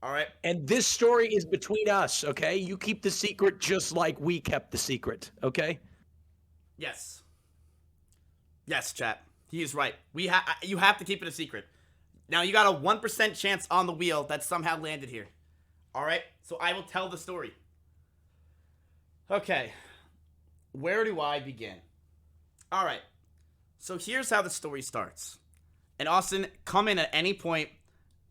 All right? And this story is between us, okay? You keep the secret just like we kept the secret, okay? Yes. Yes, chat. He is right. You have to keep it a secret. Now you got a 1% chance on the wheel that somehow landed here. All right? So I will tell the story. Okay. Where do I begin? All right. So here's how the story starts. And Austin, come in at any point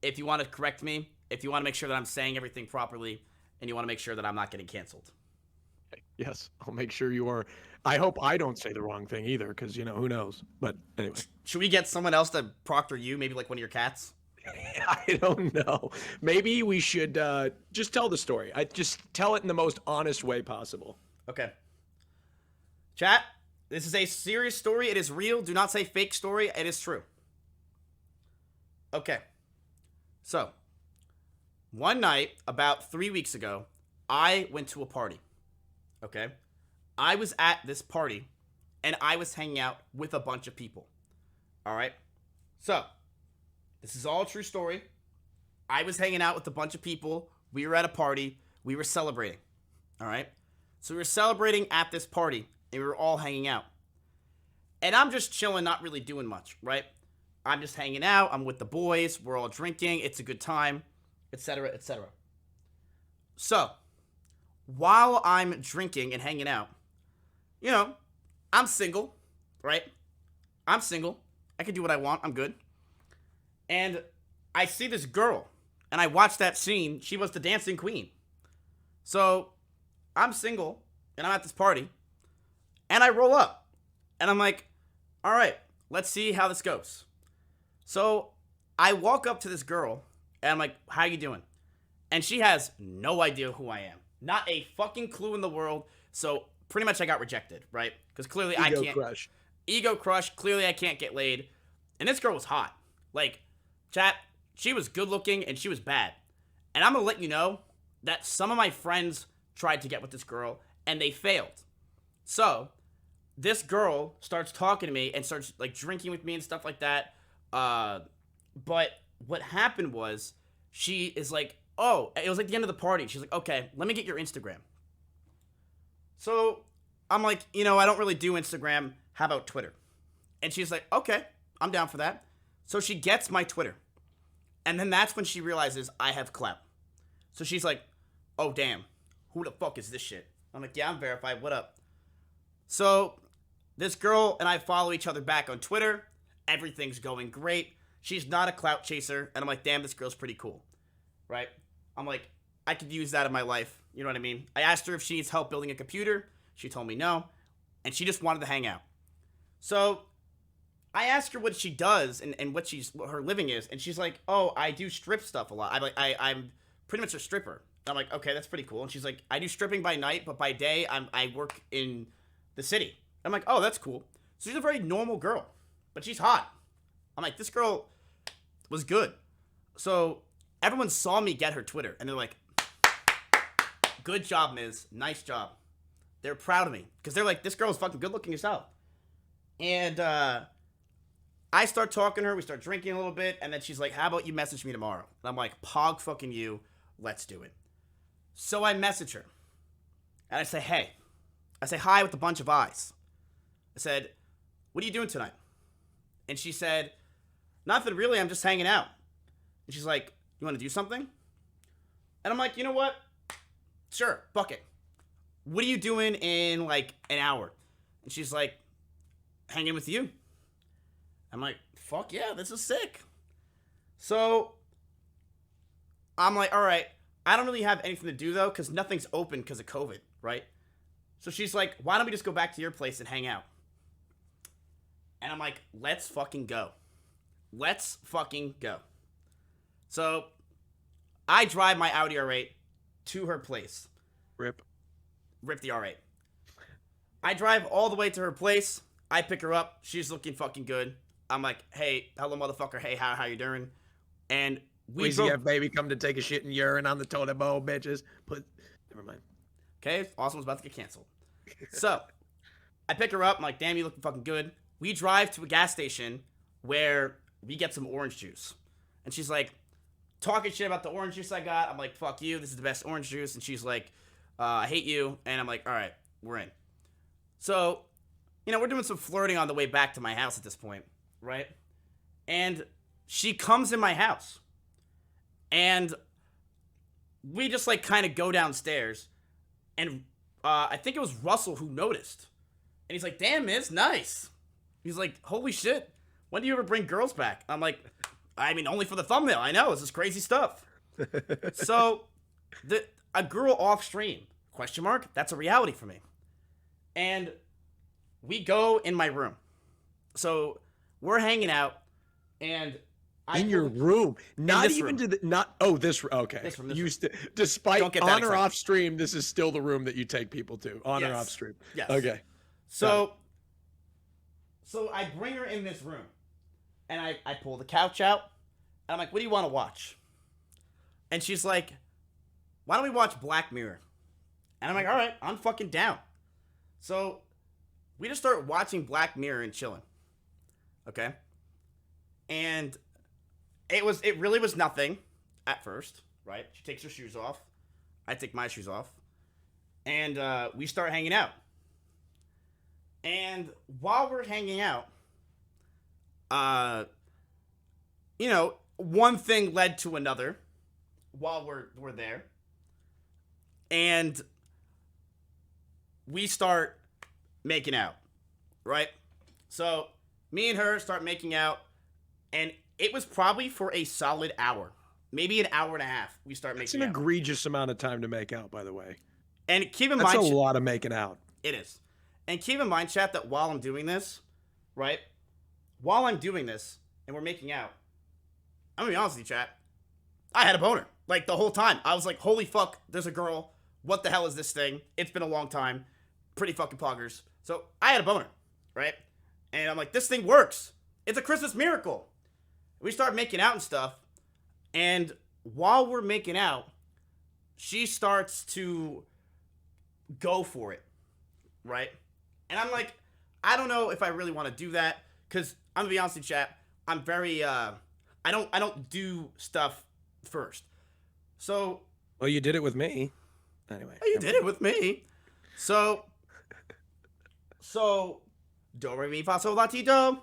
if you want to correct me, if you want to make sure that I'm saying everything properly, and you want to make sure that I'm not getting canceled. Yes, I'll make sure you are. I hope I don't say the wrong thing either, because, who knows? But anyway. Should we get someone else to proctor you, maybe like one of your cats? I don't know. Maybe we should just tell the story. I just tell it in the most honest way possible. Okay. Chat, this is a serious story. It is real. Do not say fake story. It is true. Okay. So, one night, about 3 weeks ago, I went to a party. Okay? I was at this party, and I was hanging out with a bunch of people. Alright? So, this is all a true story. I was hanging out with a bunch of people. We were at a party. We were celebrating. Alright? So, we were celebrating at this party, and we were all hanging out. And I'm just chilling, not really doing much, right? I'm just hanging out. I'm with the boys. We're all drinking. It's a good time, etc., etc. So, while I'm drinking and hanging out, I'm single, right? I'm single. I can do what I want. I'm good. And I see this girl, and I watch that scene. She was the dancing queen. So, I'm single, and I'm at this party, and I roll up, and I'm like, all right, let's see how this goes. So, I walk up to this girl, and I'm like, how you doing? And she has no idea who I am. Not a fucking clue in the world. So, pretty much I got rejected, right? Because clearly I can't. Crush. Ego crush. Clearly I can't get laid. And this girl was hot. Like, chat, she was good looking and she was bad. And I'm going to let you know that some of my friends tried to get with this girl and they failed. So, this girl starts talking to me and starts, like, drinking with me and stuff like that. But what happened was she is like, oh, it was like the end of the party. She's like, okay, let me get your Instagram. So I'm like, I don't really do Instagram. How about Twitter? And she's like, okay, I'm down for that. So she gets my Twitter. And then that's when she realizes I have clout. So she's like, oh, damn, who the fuck is this shit? I'm like, yeah, I'm verified. What up? So this girl and I follow each other back on Twitter. Everything's going great. She's not a clout chaser. And I'm like, damn, this girl's pretty cool. Right? I'm like, I could use that in my life. You know what I mean? I asked her if she needs help building a computer. She told me no. And she just wanted to hang out. So I asked her what she does and what her living is. And she's like, oh, I do strip stuff a lot. I'm pretty much a stripper. And I'm like, okay, that's pretty cool. And she's like, I do stripping by night, but by day I work in the city. I'm like, oh, that's cool. So she's a very normal girl, but she's hot. I'm like, this girl was good. So everyone saw me get her Twitter, and they're like, good job, Miz. Nice job. They're proud of me, because they're like, this girl's fucking good looking herself. And I start talking to her, we start drinking a little bit, and then she's like, how about you message me tomorrow? And I'm like, pog fucking you, let's do it. So I message her, and I say, hey. I say hi with a bunch of eyes. I said, what are you doing tonight? And she said, nothing really, I'm just hanging out. And she's like, you want to do something? And I'm like, you know what? Sure, fuck it. What are you doing in like an hour? And she's like, hanging with you. I'm like, fuck yeah, this is sick. So I'm like, all right, I don't really have anything to do though, because nothing's open because of COVID, right? So she's like, why don't we just go back to your place and hang out? And I'm like, let's fucking go. Let's fucking go. So I drive my Audi R8 to her place. Rip the R8. I drive all the way to her place. I pick her up. She's looking fucking good. I'm like, hey, hello, motherfucker. Hey, how you doing? And we Weezy F baby come to take a shit and urine on the toilet bowl, bitches. Never mind. Okay, Austin was about to get canceled. So I pick her up. I'm like, damn, you looking fucking good. We drive to a gas station where we get some orange juice. And she's like, talking shit about the orange juice I got. I'm like, fuck you, this is the best orange juice. And she's like, I hate you. And I'm like, all right, we're in. So, we're doing some flirting on the way back to my house at this point, right? And she comes in my house. And we just, like, kind of go downstairs. And I think it was Russell who noticed. And he's like, damn, Miz, nice. He's like, holy shit, when do you ever bring girls back? I'm like, I mean, only for the thumbnail. I know, it's just crazy stuff. So, a girl off stream, question mark, that's a reality for me. And we go in my room. So, we're hanging out, and in your room, not even room. to the not. Oh, this okay. This room, despite Don't get on that or off stream, this is still the room that you take people to on or Yes. off stream. Yes. Okay. So I bring her in this room, and I pull the couch out, and I'm like, what do you want to watch? And she's like, why don't we watch Black Mirror? And I'm like, all right, I'm fucking down. So we just start watching Black Mirror and chilling. Okay? And it really was nothing at first, right? She takes her shoes off. I take my shoes off. And we start hanging out. And while we're hanging out, one thing led to another while we're there. And we start making out, right? So me and her start making out, and it was probably for a solid hour, maybe an hour and a half. We start making out. It's an egregious amount of time to make out, by the way. And keep in mind, mind, that's a lot of making out. It is. And keep in mind, chat, that while I'm doing this, right? While I'm doing this and we're making out, I'm gonna be honest with you, chat, I had a boner. Like, the whole time. I was like, holy fuck, there's a girl. What the hell is this thing? It's been a long time. Pretty fucking poggers. So, I had a boner, right? And I'm like, this thing works. It's a Christmas miracle. We start making out and stuff. And while we're making out, she starts to go for it, right? And I'm like, I don't know if I really want to do that, because I'm gonna be honest with you, chat, I'm very I don't do stuff first. So, well, you did it with me. Anyway. You did it with me. So do re mi fa sol la ti do.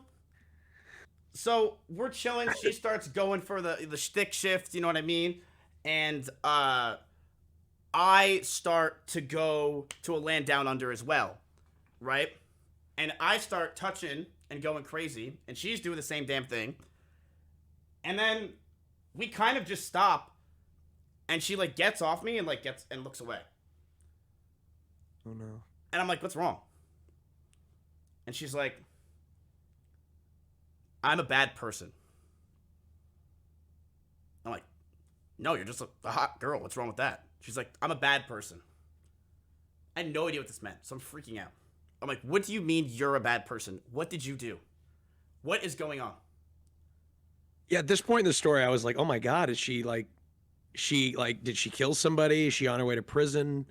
So we're chilling. She starts going for the stick shift, you know what I mean? And I start to go to a land down under as well, right? And I start touching and going crazy, and she's doing the same damn thing. And then we kind of just stop, and she like gets off me and like gets and looks away. Oh no. And I'm like, what's wrong? And she's like, I'm a bad person. I'm like, no, you're just a hot girl. What's wrong with that? She's like, I'm a bad person. I had no idea what this meant, so I'm freaking out. I'm like, what do you mean you're a bad person? What did you do? What is going on? Yeah, at this point in the story, I was like, oh my God, is she did she kill somebody? Is she on her way to prison?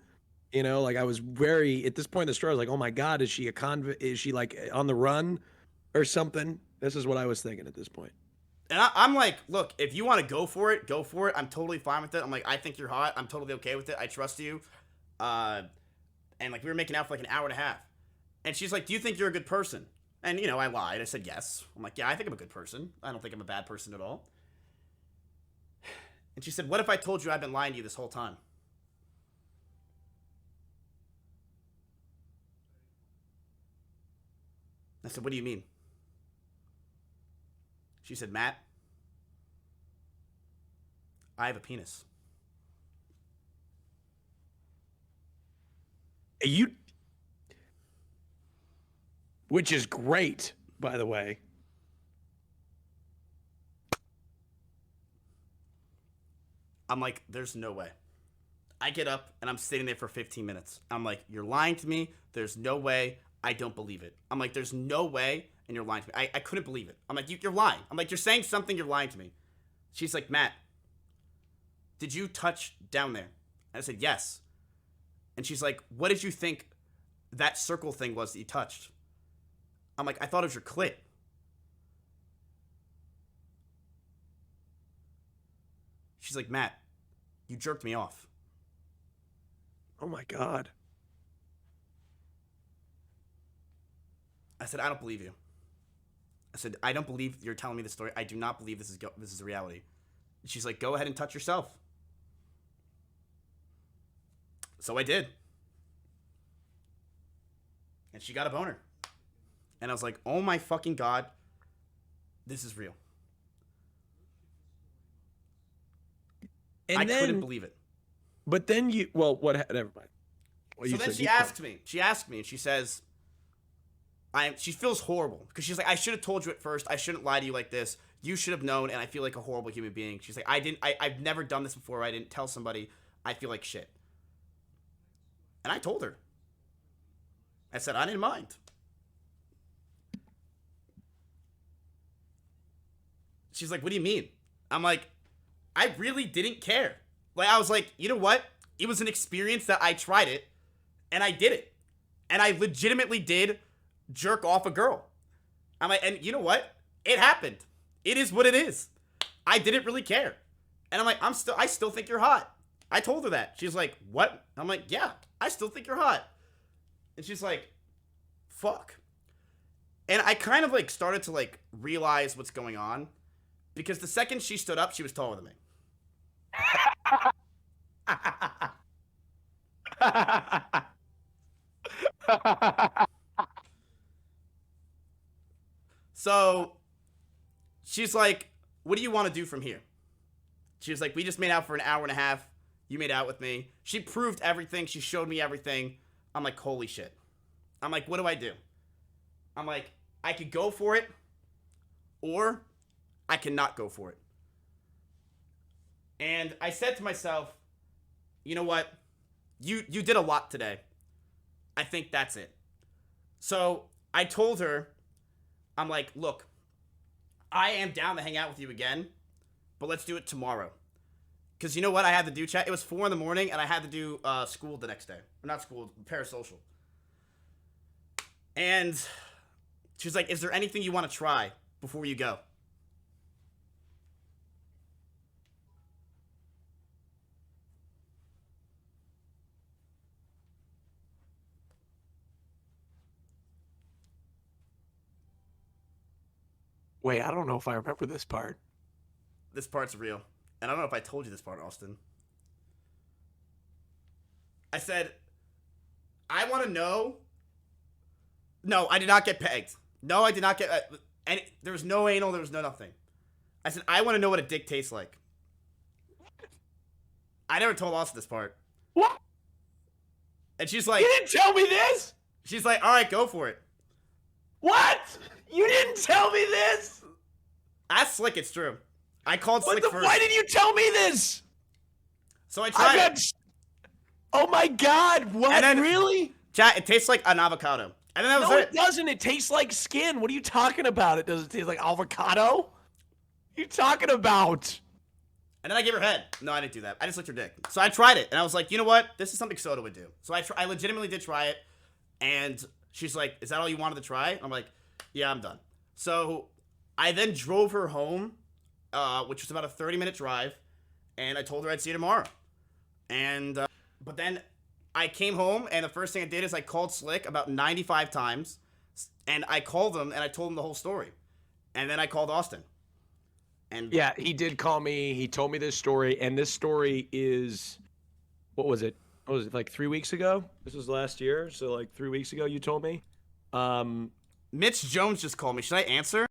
You know, like I was very, at this point in the story, I was like, oh my God, is she a convict? Is she like on the run or something? This is what I was thinking at this point. And I'm like, look, if you want to go for it, go for it. I'm totally fine with it. I'm like, I think you're hot. I'm totally okay with it. I trust you. And like, we were making out for like an hour and a half. And she's like, do you think you're a good person? And, you know, I lied. I said yes. I'm like, yeah, I think I'm a good person. I don't think I'm a bad person at all. And she said, what if I told you I've been lying to you this whole time? I said, what do you mean? She said, Matt, I have a penis. Which is great, by the way. I'm like, there's no way. I get up and I'm sitting there for 15 minutes. I'm like, you're lying to me. There's no way. I don't believe it. I'm like, there's no way, and you're lying to me. I couldn't believe it. I'm like, you're lying. I'm like, you're saying something, you're lying to me. She's like, Matt, did you touch down there? And I said, yes. And she's like, what did you think that circle thing was that you touched? I'm like, I thought it was your clit. She's like, Matt, you jerked me off. Oh my God. I said, I don't believe you. I said, I don't believe you're telling me this story. I do not believe this is a reality. And she's like, go ahead and touch yourself. So I did. And she got a boner. And I was like, oh my fucking God, this is real. And I then, couldn't believe it. But then you, well, what, never mind. Well, So then she asked me, and she says, she feels horrible. Because she's like, I should have told you at first. I shouldn't lie to you like this. You should have known, and I feel like a horrible human being. She's like, I've never done this before. I didn't tell somebody. I feel like shit. And I told her. I said, I didn't mind. She's like, what do you mean? I'm like, I really didn't care. Like, I was like, you know what? It was an experience that I tried it, and I did it. And I legitimately did jerk off a girl. I'm like, and you know what? It happened. It is what it is. I didn't really care. And I'm like, I still think you're hot. I told her that. She's like, what? I'm like, yeah, I still think you're hot. And she's like, fuck. And I kind of like started to like realize what's going on, because the second she stood up, she was taller than me. So she's like, what do you want to do from here? She was like, we just made out for an hour and a half. You made out with me. She proved everything. She showed me everything. I'm like, holy shit. I'm like, what do I do? I'm like, I could go for it, or I cannot go for it. And I said to myself, you know what? You did a lot today. I think that's it. So I told her, I'm like, look, I am down to hang out with you again, but let's do it tomorrow. Because you know what I had to do, chat? It was 4 a.m, and I had to do school the next day. Or not school, parasocial. And she's like, is there anything you want to try before you go? Wait, I don't know if I remember this part. This part's real. And I don't know if I told you this part, Austin. I said, I want to know. No, I did not get pegged. No, I did not get. There was no anal. There was no nothing. I said, I want to know what a dick tastes like. I never told Austin this part. What? And she's like, You didn't tell me this? she's like, all right, go for it. What? You didn't tell me this? Ask Slick, it's true. I called Slick first. Why didn't you tell me this? So I tried it. Oh my God! What? And then- Really? Chat, it tastes like an avocado. And then that was No, it. it doesn't. It tastes like skin. What are you talking about? It doesn't taste like avocado? What are you talking about? And then I gave her head. No, I didn't do that. I just licked her dick. So I tried it, and I was like, you know what? This is something Soda would do. So I legitimately did try it, and she's like, is that all you wanted to try? I'm like, yeah, I'm done. So I then drove her home, which was about a 30-minute drive, and I told her I'd see her tomorrow. And, but then I came home, and the first thing I did is I called Slick about 95 times, and I called him, and I told him the whole story. And then I called Austin. And Yeah, he did call me. He told me this story, and this story is, what was it? What was it, like 3 weeks ago? This was last year, so like 3 weeks ago you told me. Mitch Jones just called me. Should I answer?